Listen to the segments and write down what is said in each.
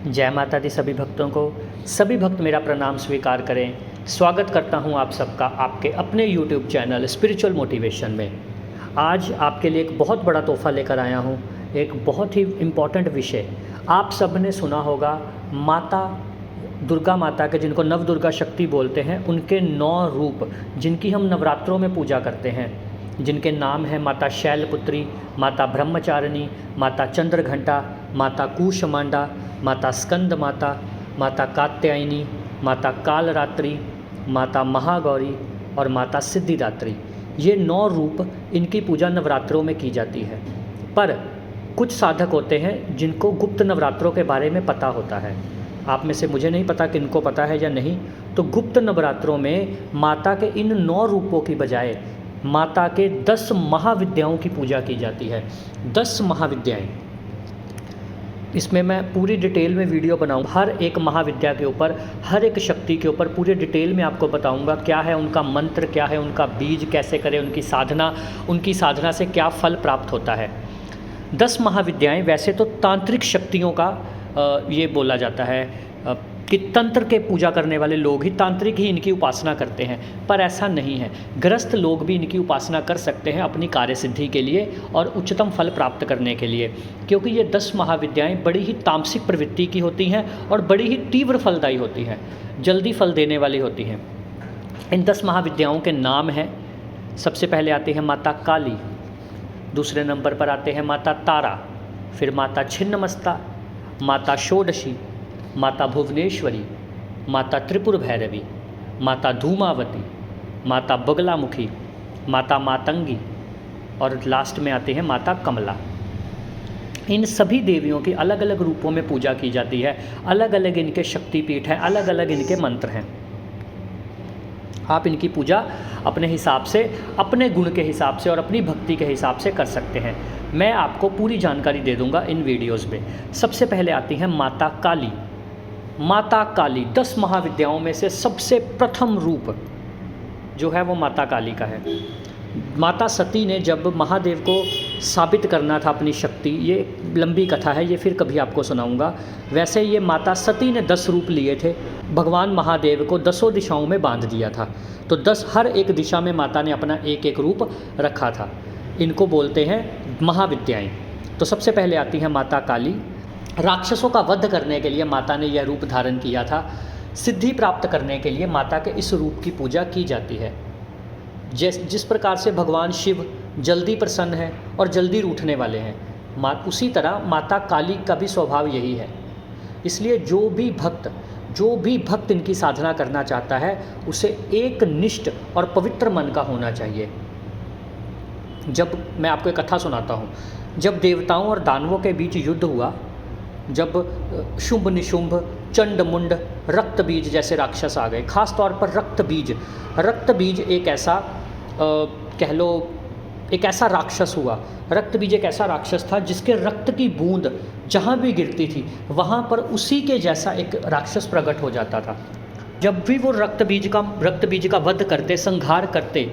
जय माता दी सभी भक्तों को। सभी भक्त मेरा प्रणाम स्वीकार करें। स्वागत करता हूं आप सबका आपके अपने YouTube चैनल स्पिरिचुअल मोटिवेशन में। आज आपके लिए एक बहुत बड़ा तोहफ़ा लेकर आया हूं, एक बहुत ही इम्पॉर्टेंट विषय। आप सब ने सुना होगा माता दुर्गा माता के, जिनको नव दुर्गा शक्ति बोलते हैं, उनके 9 रूप जिनकी हम नवरात्रों में पूजा करते हैं, जिनके नाम हैं माता शैलपुत्री, माता ब्रह्मचारिणी, माता चंद्रघंटा, माता कूष्मांडा, माता स्कंद माता, माता कात्यायनी, माता कालरात्रि, माता महागौरी और माता सिद्धिदात्री। ये 9 रूप, इनकी पूजा नवरात्रों में की जाती है। पर कुछ साधक होते हैं जिनको गुप्त नवरात्रों के बारे में पता होता है। आप में से मुझे नहीं पता किनको पता है या नहीं। तो गुप्त नवरात्रों में माता के इन 9 रूपों की बजाय माता के 10 महाविद्याओं की पूजा की जाती है। 10 महाविद्याएं। इसमें मैं पूरी डिटेल में वीडियो बनाऊँ, हर एक महाविद्या के ऊपर, हर एक शक्ति के ऊपर पूरी डिटेल में आपको बताऊंगा क्या है उनका मंत्र, क्या है उनका बीज, कैसे करें उनकी साधना से क्या फल प्राप्त होता है। 10 महाविद्याएं वैसे तो तांत्रिक शक्तियों का ये बोला जाता है कि तंत्र के पूजा करने वाले लोग ही, तांत्रिक ही इनकी उपासना करते हैं, पर ऐसा नहीं है। गृहस्थ लोग भी इनकी उपासना कर सकते हैं अपनी कार्य सिद्धि के लिए और उच्चतम फल प्राप्त करने के लिए, क्योंकि ये 10 महाविद्याएं बड़ी ही तामसिक प्रवृत्ति की होती हैं और बड़ी ही तीव्र फलदायी होती हैं, जल्दी फल देने वाली होती हैं। इन 10 महाविद्याओं के नाम हैं, सबसे पहले आती है माता काली, दूसरे नंबर पर आते हैं माता तारा, फिर माता छिन्नमस्ता, माता षोडशी, माता भुवनेश्वरी, माता त्रिपुर भैरवी, माता धूमावती, माता बगलामुखी, माता मातंगी और लास्ट में आती है माता कमला। इन सभी देवियों की अलग अलग रूपों में पूजा की जाती है, अलग अलग इनके शक्तिपीठ हैं, अलग अलग इनके मंत्र हैं। आप इनकी पूजा अपने हिसाब से, अपने गुण के हिसाब से और अपनी भक्ति के हिसाब से कर सकते हैं। मैं आपको पूरी जानकारी दे दूंगा इन वीडियोज़ में। सबसे पहले आती है माता काली। माता काली 10 महाविद्याओं में से सबसे प्रथम रूप जो है वो माता काली का है। माता सती ने जब महादेव को साबित करना था अपनी शक्ति, ये लंबी कथा है, ये फिर कभी आपको सुनाऊंगा। वैसे ये माता सती ने 10 रूप लिए थे। भगवान महादेव को 10 दिशाओं में बांध दिया था, तो 10 हर एक दिशा में माता ने अपना एक एक रूप रखा था। इनको बोलते हैं महाविद्याएं। तो सबसे पहले आती है माता काली। राक्षसों का वध करने के लिए माता ने यह रूप धारण किया था। सिद्धि प्राप्त करने के लिए माता के इस रूप की पूजा की जाती है। जिस प्रकार से भगवान शिव जल्दी प्रसन्न है और जल्दी रूठने वाले हैं, उसी तरह माता काली का भी स्वभाव यही है। इसलिए जो भी भक्त इनकी साधना करना चाहता है, उसे एक निष्ठ और पवित्र मन का होना चाहिए। जब मैं आपको एक कथा सुनाता हूँ, जब देवताओं और दानवों के बीच युद्ध हुआ, जब शुंभ निशुंभ, चंड मुंड, रक्त बीज जैसे राक्षस आ गए, खास तौर पर रक्त बीज एक ऐसा कह लो एक ऐसा राक्षस हुआ। रक्त बीज एक ऐसा राक्षस था जिसके रक्त की बूंद जहाँ भी गिरती थी वहाँ पर उसी के जैसा एक राक्षस प्रकट हो जाता था। जब भी वो रक्त बीज का वध करते, संहार करते,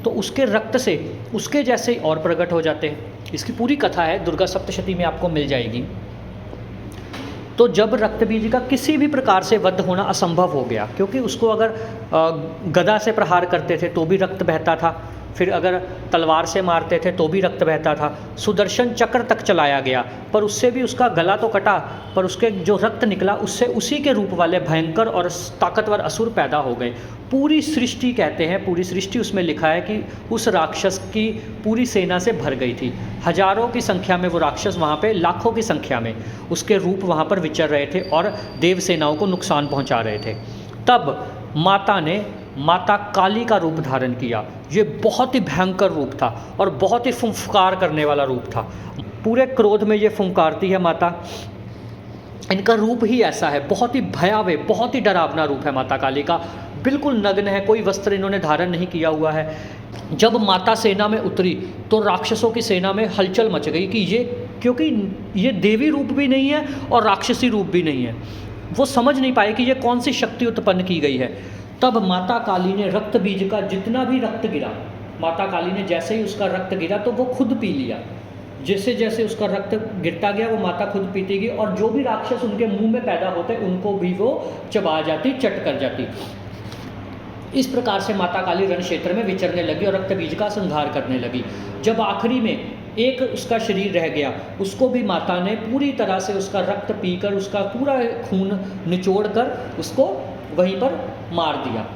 तो उसके रक्त से उसके जैसे और प्रकट हो जाते हैं। इसकी पूरी कथा है, दुर्गा सप्तशती में आपको मिल जाएगी। तो जब रक्त बीज का किसी भी प्रकार से वध होना असंभव हो गया, क्योंकि उसको अगर गदा से प्रहार करते थे तो भी रक्त बहता था, फिर अगर तलवार से मारते थे तो भी रक्त बहता था, सुदर्शन चक्र तक चलाया गया पर उससे भी उसका गला तो कटा, पर उसके जो रक्त निकला उससे उसी के रूप वाले भयंकर और ताकतवर असुर पैदा हो गए। पूरी सृष्टि कहते हैं, पूरी सृष्टि उसमें लिखा है कि उस राक्षस की पूरी सेना से भर गई थी। हजारों की संख्या में वो राक्षस वहाँ पे, लाखों की संख्या में उसके रूप वहाँ पर विचर रहे थे और देव सेनाओं को नुकसान पहुँचा रहे थे। तब माता ने माता काली का रूप धारण किया। ये बहुत ही भयंकर रूप था और बहुत ही फुंफकार करने वाला रूप था। पूरे क्रोध में ये फुंकारती है माता। इनका रूप ही ऐसा है, बहुत ही भयावह, बहुत ही डरावना रूप है माता काली का। बिल्कुल नग्न है, कोई वस्त्र इन्होंने धारण नहीं किया हुआ है। जब माता सेना में उतरी तो राक्षसों की सेना में हलचल मच गई कि क्योंकि ये देवी रूप भी नहीं है और राक्षसी रूप भी नहीं है। वो समझ नहीं पाए कि ये कौन सी शक्ति उत्पन्न की गई है। तब माता काली ने रक्त बीज का जितना भी रक्त गिरा, माता काली ने जैसे ही उसका रक्त गिरा तो वो खुद पी लिया। जैसे जैसे उसका रक्त गिरता गया वो माता खुद पीती गई, और जो भी राक्षस उनके मुंह में पैदा होते उनको भी वो चबा जाती, चट कर जाती। इस प्रकार से माता काली रण क्षेत्र में विचरने लगी और रक्त बीज का संहार करने लगी। जब आखिरी में एक उसका शरीर रह गया, उसको भी माता ने पूरी तरह से उसका रक्त पीकर, उसका पूरा खून निचोड़ कर उसको वहीं पर मार दिया।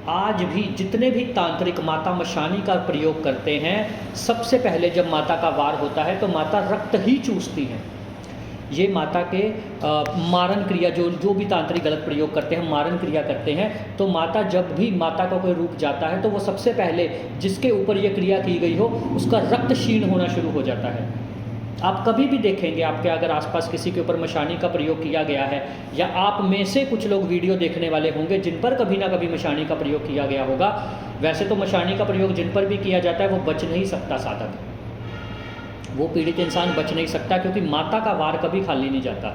आज भी जितने भी तांत्रिक माता मशानी का प्रयोग करते हैं, सबसे पहले जब माता का वार होता है तो माता रक्त ही चूसती हैं। ये माता के मारन क्रिया, जो भी तांत्रिक गलत प्रयोग करते हैं, मारन क्रिया करते हैं, तो माता जब भी माता का कोई रूप जाता है तो वो सबसे पहले जिसके ऊपर ये क्रिया की गई हो उसका रक्त क्षीण होना शुरू हो जाता है। आप कभी भी देखेंगे, आपके अगर आसपास किसी के ऊपर मशानी का प्रयोग किया गया है, या आप में से कुछ लोग वीडियो देखने वाले होंगे जिन पर कभी ना कभी मशानी का प्रयोग किया गया होगा। वैसे तो मशानी का प्रयोग जिन पर भी किया जाता है वो बच नहीं सकता साधक, वो पीड़ित इंसान बच नहीं सकता, क्योंकि माता का वार कभी खाली नहीं जाता।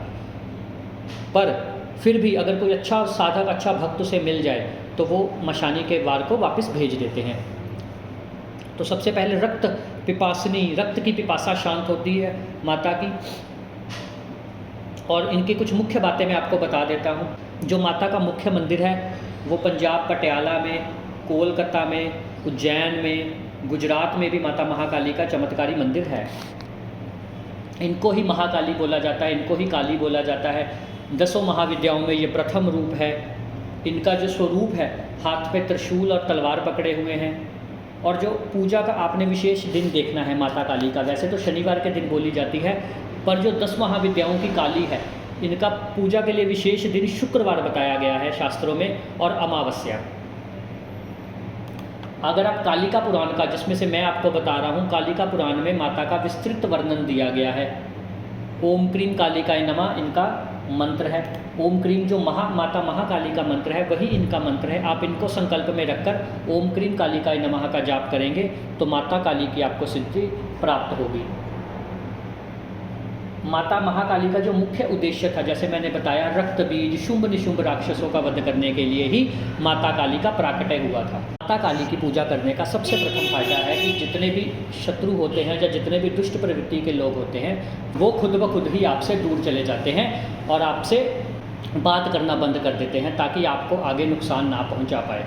पर फिर भी अगर कोई अच्छा साधक, अच्छा भक्त उसे मिल जाए तो वो मशानी के वार को वापस भेज देते हैं। तो सबसे पहले रक्त पिपासनी, रक्त की पिपासा शांत होती है माता की। और इनकी कुछ मुख्य बातें मैं आपको बता देता हूँ। जो माता का मुख्य मंदिर है वो पंजाब पटियाला में, कोलकाता में, उज्जैन में, गुजरात में भी माता महाकाली का चमत्कारी मंदिर है। इनको ही महाकाली बोला जाता है, इनको ही काली बोला जाता है। 10 महाविद्याओं में ये प्रथम रूप है। इनका जो स्वरूप है, हाथ पे त्रिशूल और तलवार पकड़े हुए हैं। और जो पूजा का आपने विशेष दिन देखना है माता काली का, वैसे तो शनिवार के दिन बोली जाती है, पर जो 10 महाविद्याओं की काली है, इनका पूजा के लिए विशेष दिन शुक्रवार बताया गया है शास्त्रों में, और अमावस्या। अगर आप कालिका पुराण का, जिसमें से मैं आपको बता रहा हूँ, कालिका पुराण में माता का विस्तृत वर्णन दिया गया है। ओम क्रीम कालिकाय नमः इनका मंत्र है। ओम क्रीम जो माता महाकाली का मंत्र है वही इनका मंत्र है। आप इनको संकल्प में रखकर ओम क्रीम कालिकाय नमः का जाप करेंगे तो माता काली की आपको सिद्धि प्राप्त होगी। माता महाकाली का जो मुख्य उद्देश्य था, जैसे मैंने बताया, रक्त बीज शुंभ निशुंभ राक्षसों का वध करने के लिए ही माता काली का प्राकट्य हुआ था। माता काली की पूजा करने का सबसे प्रथम फायदा है कि जितने भी शत्रु होते हैं या जितने भी दुष्ट प्रवृत्ति के लोग होते हैं वो खुद ब खुद ही आपसे दूर चले जाते हैं और आपसे बात करना बंद कर देते हैं, ताकि आपको आगे नुकसान ना पहुंचा पाए।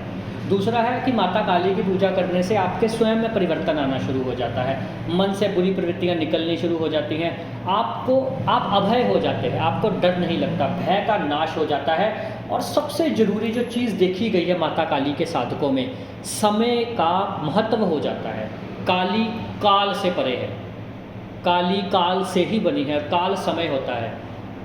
दूसरा है कि माता काली की पूजा करने से आपके स्वयं में परिवर्तन आना शुरू हो जाता है। मन से बुरी प्रवृत्तियां निकलनी शुरू हो जाती हैं। आप अभय हो जाते हैं, आपको डर नहीं लगता, भय का नाश हो जाता है। और सबसे ज़रूरी जो चीज़ देखी गई है माता काली के साधकों में, समय का महत्व हो जाता है। काली काल से परे है, काली काल से ही बनी है, काल समय होता है।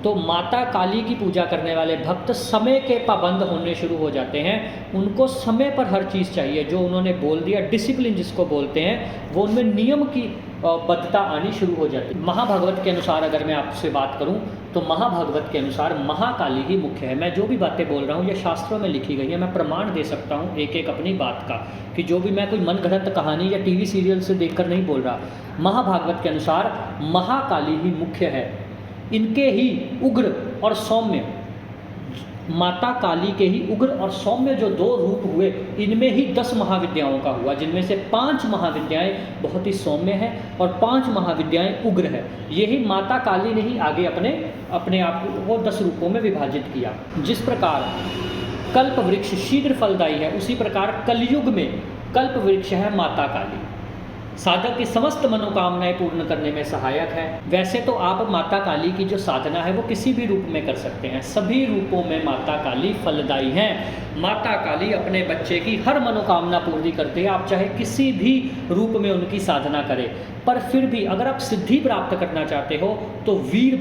तो माता काली की पूजा करने वाले भक्त समय के पाबंद होने शुरू हो जाते हैं। उनको समय पर हर चीज़ चाहिए, जो उन्होंने बोल दिया, डिसिप्लिन जिसको बोलते हैं, वो उनमें नियम की बद्धता आनी शुरू हो जाती है। महाभागवत के अनुसार अगर मैं आपसे बात करूं तो महाभागवत के अनुसार महाकाली ही मुख्य है। मैं जो भी बातें बोल रहा हूं ये शास्त्रों में लिखी गई है, मैं प्रमाण दे सकता हूं एक एक अपनी बात का, कि जो भी मैं कोई मनगढ़ंत कहानी या टीवी सीरियल से देखकर नहीं बोल रहा। महाभागवत के अनुसार महाकाली ही मुख्य है। इनके ही उग्र और सौम्य, माता काली के ही उग्र और सौम्य जो 2 रूप हुए, इनमें ही 10 महाविद्याओं का हुआ, जिनमें से 5 महाविद्याएं बहुत ही सौम्य हैं और 5 महाविद्याएं उग्र है। यही माता काली ने ही आगे अपने आप को 10 रूपों में विभाजित किया। जिस प्रकार कल्प वृक्ष शीघ्र फलदायी है, उसी प्रकार कलयुग में कल्प वृक्ष है माता काली। साधक की समस्त मनोकामनाएं पूर्ण करने में सहायक है। वैसे तो आप माता काली की जो साधना है वो किसी भी रूप में कर सकते हैं, सभी रूपों में माता काली फलदायी हैं। माता काली अपने बच्चे की हर मनोकामना पूरी करती है, आप चाहे किसी भी रूप में उनकी साधना करें। पर फिर भी अगर आप सिद्धि प्राप्त करना चाहते हो तो वीर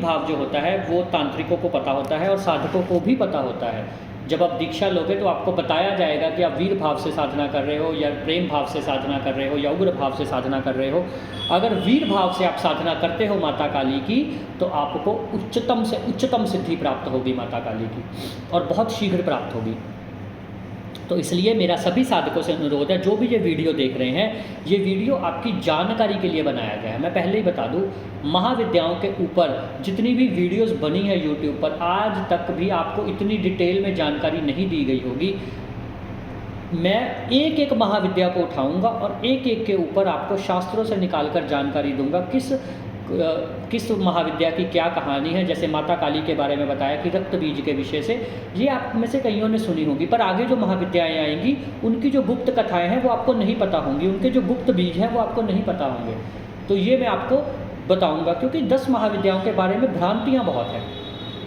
भाव जो होता है वो तांत्रिकों को पता होता है और साधकों को भी पता होता है। जब आप दीक्षा लोगे तो आपको बताया जाएगा कि आप वीर भाव से साधना कर रहे हो या प्रेम भाव से साधना कर रहे हो या उग्र भाव से साधना कर रहे हो। अगर वीर भाव से आप साधना करते हो माता काली की तो आपको उच्चतम से उच्चतम सिद्धि प्राप्त होगी माता काली की, और बहुत शीघ्र प्राप्त होगी। तो इसलिए मेरा सभी साधकों से अनुरोध है, जो भी ये वीडियो देख रहे हैं, ये वीडियो आपकी जानकारी के लिए बनाया गया है। मैं पहले ही बता दूं, महाविद्याओं के ऊपर जितनी भी वीडियोस बनी है यूट्यूब पर, आज तक भी आपको इतनी डिटेल में जानकारी नहीं दी गई होगी। मैं एक एक महाविद्या को उठाऊंगा और एक एक के ऊपर आपको शास्त्रों से निकालकर जानकारी दूंगा किस महाविद्या की क्या कहानी है। जैसे माता काली के बारे में बताया कि रक्त बीज के विषय से, ये आप में से कईयों ने सुनी होगी, पर आगे जो महाविद्याएँ आएंगी उनकी जो गुप्त कथाएँ हैं वो आपको नहीं पता होंगी, उनके जो गुप्त बीज हैं वो आपको नहीं पता होंगे। तो ये मैं आपको बताऊँगा, क्योंकि 10 महाविद्याओं के बारे में भ्रांतियाँ बहुत हैं।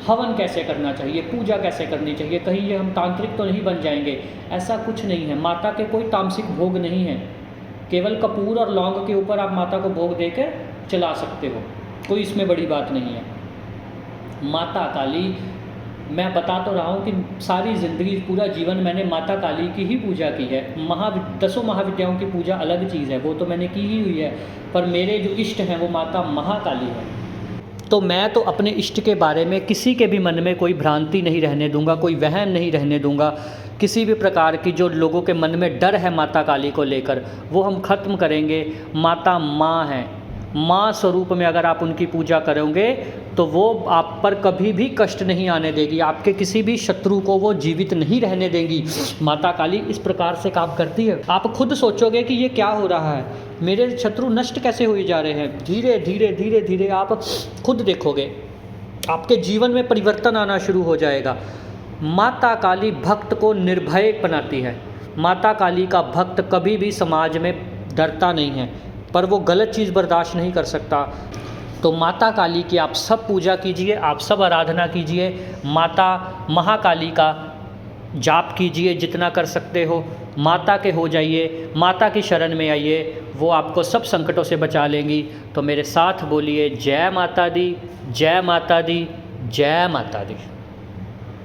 हवन कैसे करना चाहिए, पूजा कैसे करनी चाहिए, कहीं ये हम तांत्रिक तो नहीं बन जाएंगे, ऐसा कुछ नहीं है। माता के कोई तामसिक भोग नहीं है, केवल कपूर और लौंग के ऊपर आप माता को भोग देकर चला सकते हो, कोई इसमें बड़ी बात नहीं है। माता काली, मैं बता तो रहा हूँ कि सारी ज़िंदगी, पूरा जीवन मैंने माता काली की ही पूजा की है। 10 महाविद्याओं की पूजा अलग चीज़ है, वो तो मैंने की ही हुई है, पर मेरे जो इष्ट हैं वो माता महाकाली है। तो मैं तो अपने इष्ट के बारे में किसी के भी मन में कोई भ्रांति नहीं रहने दूंगा, कोई वहम नहीं रहने दूंगा। किसी भी प्रकार की जो लोगों के मन में डर है माता काली को लेकर, वो हम ख़त्म करेंगे। माता माँ हैं, माँ स्वरूप में अगर आप उनकी पूजा करोगे तो वो आप पर कभी भी कष्ट नहीं आने देगी, आपके किसी भी शत्रु को वो जीवित नहीं रहने देंगी। माता काली इस प्रकार से काम करती है। आप खुद सोचोगे कि ये क्या हो रहा है, मेरे शत्रु नष्ट कैसे हुए जा रहे हैं। धीरे धीरे धीरे धीरे आप खुद देखोगे, आपके जीवन में परिवर्तन आना शुरू हो जाएगा। माता काली भक्त को निर्भय बनाती है। माता काली का भक्त कभी भी समाज में डरता नहीं है, पर वो गलत चीज़ बर्दाश्त नहीं कर सकता। तो माता काली की आप सब पूजा कीजिए, आप सब आराधना कीजिए, माता महाकाली का जाप कीजिए जितना कर सकते हो। माता के हो जाइए, माता की शरण में आइए, वो आपको सब संकटों से बचा लेंगी। तो मेरे साथ बोलिए जय माता दी, जय माता दी, जय माता दी।